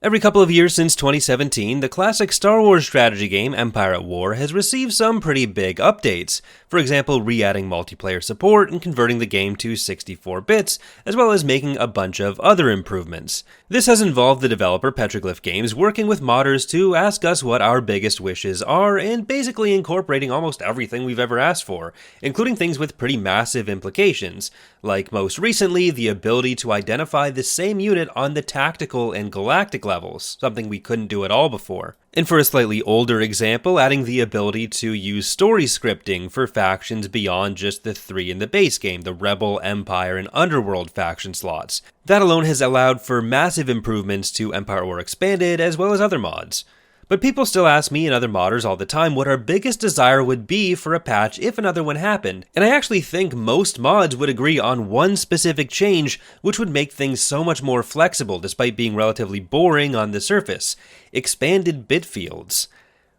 Every couple of years since 2017, the classic Star Wars strategy game Empire at War has received some pretty big updates. For example, re-adding multiplayer support and converting the game to 64 bits, as well as making a bunch of other improvements. This has involved the developer Petroglyph Games working with modders to ask us what our biggest wishes are, and basically incorporating almost everything we've ever asked for, including things with pretty massive implications, like most recently the ability to identify the same unit on the tactical and galactic levels, something we couldn't do at all before. And for a slightly older example, adding the ability to use story scripting for factions beyond just the three in the base game, the Rebel, Empire, and Underworld faction slots. That alone has allowed for massive improvements to Empire at War Expanded, as well as other mods. But people still ask me and other modders all the time what our biggest desire would be for a patch if another one happened, and I actually think most mods would agree on one specific change which would make things so much more flexible despite being relatively boring on the surface: expanded bit fields.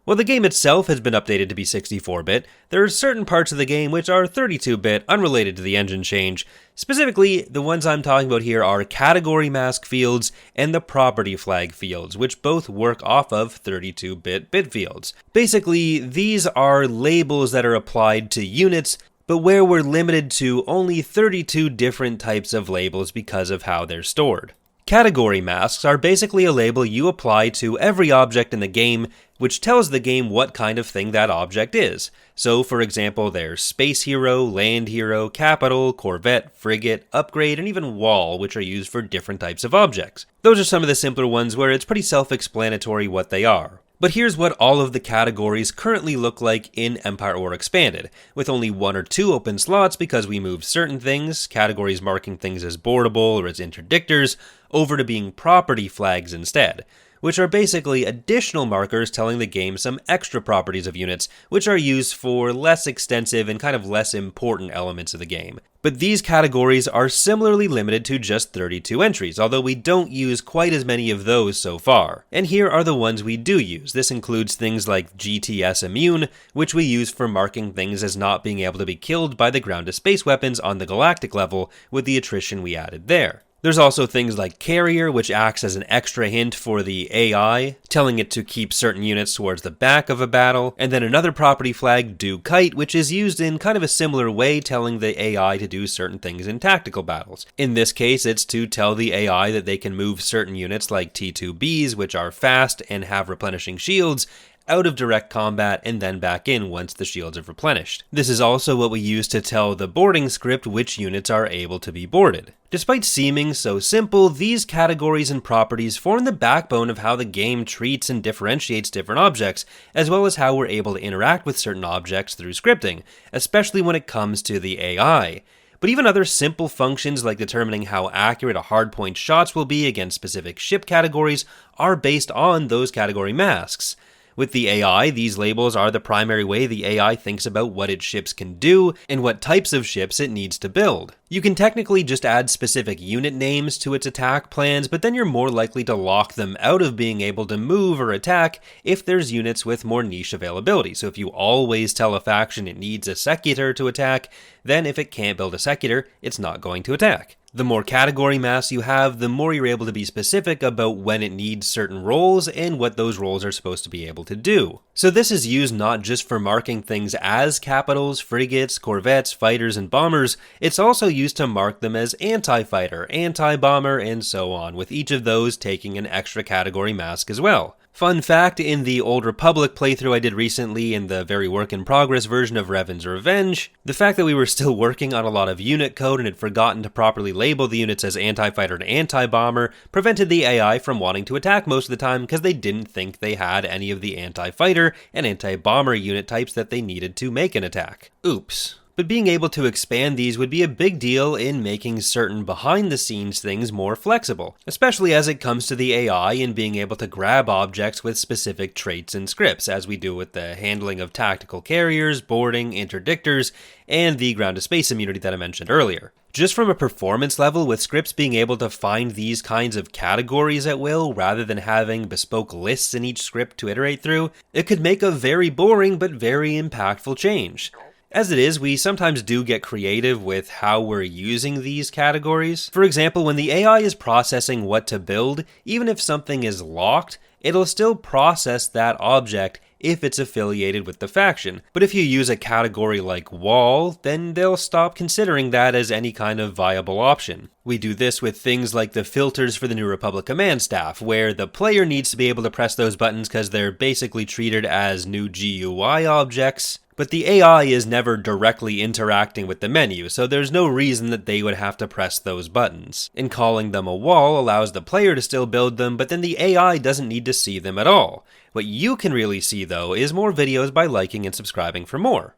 While the game itself has been updated to be 64-bit, there are certain parts of the game which are 32-bit, unrelated to the engine change. Specifically, the ones I'm talking about here are category mask fields and the property flag fields, which both work off of 32-bit bit fields. Basically, these are labels that are applied to units, but where we're limited to only 32 different types of labels because of how they're stored. Category masks are basically a label you apply to every object in the game, which tells the game what kind of thing that object is. So, for example, there's Space Hero, Land Hero, Capital, Corvette, Frigate, Upgrade, and even Wall, which are used for different types of objects. Those are some of the simpler ones where it's pretty self-explanatory what they are. But here's what all of the categories currently look like in Empire at War Expanded, with only one or two open slots because we moved certain things, categories marking things as boardable or as interdictors, over to being property flags instead, which are basically additional markers telling the game some extra properties of units, which are used for less extensive and kind of less important elements of the game. But these categories are similarly limited to just 32 entries, although we don't use quite as many of those so far. And here are the ones we do use. This includes things like GTS Immune, which we use for marking things as not being able to be killed by the ground-to-space weapons on the galactic level, with the attrition we added there. There's also things like Carrier, which acts as an extra hint for the AI, telling it to keep certain units towards the back of a battle, and then another property flag, Do Kite, which is used in kind of a similar way, telling the AI to do certain things in tactical battles. In this case, it's to tell the AI that they can move certain units like T2Bs, which are fast and have replenishing shields, out of direct combat and then back in once the shields have replenished. This is also what we use to tell the boarding script which units are able to be boarded. Despite seeming so simple, these categories and properties form the backbone of how the game treats and differentiates different objects, as well as how we're able to interact with certain objects through scripting, especially when it comes to the AI. But even other simple functions like determining how accurate a hardpoint shots will be against specific ship categories are based on those category masks. With the AI, these labels are the primary way the AI thinks about what its ships can do and what types of ships it needs to build. You can technically just add specific unit names to its attack plans, but then you're more likely to lock them out of being able to move or attack if there's units with more niche availability. So if you always tell a faction it needs a Secutor to attack, then if it can't build a Secutor, it's not going to attack. The more category masks you have, the more you're able to be specific about when it needs certain roles and what those roles are supposed to be able to do. So this is used not just for marking things as capitals, frigates, corvettes, fighters, and bombers, it's also used to mark them as anti-fighter, anti-bomber, and so on, with each of those taking an extra category mask as well. Fun fact, in the Old Republic playthrough I did recently in the very work-in-progress version of Revan's Revenge, the fact that we were still working on a lot of unit code and had forgotten to properly label the units as anti-fighter and anti-bomber prevented the AI from wanting to attack most of the time because they didn't think they had any of the anti-fighter and anti-bomber unit types that they needed to make an attack. Oops. But being able to expand these would be a big deal in making certain behind-the-scenes things more flexible, especially as it comes to the AI and being able to grab objects with specific traits and scripts, as we do with the handling of tactical carriers, boarding, interdictors, and the ground-to-space immunity that I mentioned earlier. Just from a performance level, with scripts being able to find these kinds of categories at will, rather than having bespoke lists in each script to iterate through, it could make a very boring but very impactful change. As it is, we sometimes do get creative with how we're using these categories. For example, when the AI is processing what to build, even if something is locked, it'll still process that object if it's affiliated with the faction. But if you use a category like wall, then they'll stop considering that as any kind of viable option. We do this with things like the filters for the New Republic command staff, where the player needs to be able to press those buttons because they're basically treated as new GUI objects. But the AI is never directly interacting with the menu, so there's no reason that they would have to press those buttons. And calling them a wall allows the player to still build them, but then the AI doesn't need to see them at all. What you can really see, though, is more videos by liking and subscribing for more.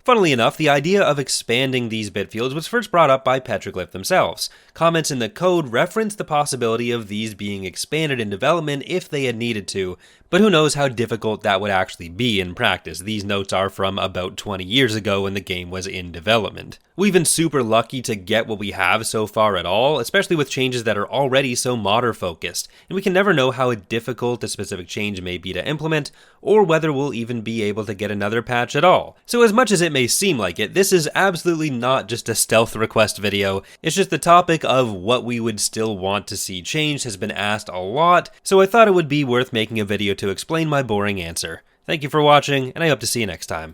Funnily enough, the idea of expanding these bitfields was first brought up by Petroglyph themselves. Comments in the code referenced the possibility of these being expanded in development if they had needed to, but who knows how difficult that would actually be in practice. These notes are from about 20 years ago when the game was in development. We've been super lucky to get what we have so far at all, especially with changes that are already so modder focused, and we can never know how difficult a specific change may be to implement, or whether we'll even be able to get another patch at all. So as much as it may seem like it, this is absolutely not just a stealth request video, it's just the topic of what we would still want to see changed has been asked a lot, so I thought it would be worth making a video to explain my boring answer. Thank you for watching, and I hope to see you next time.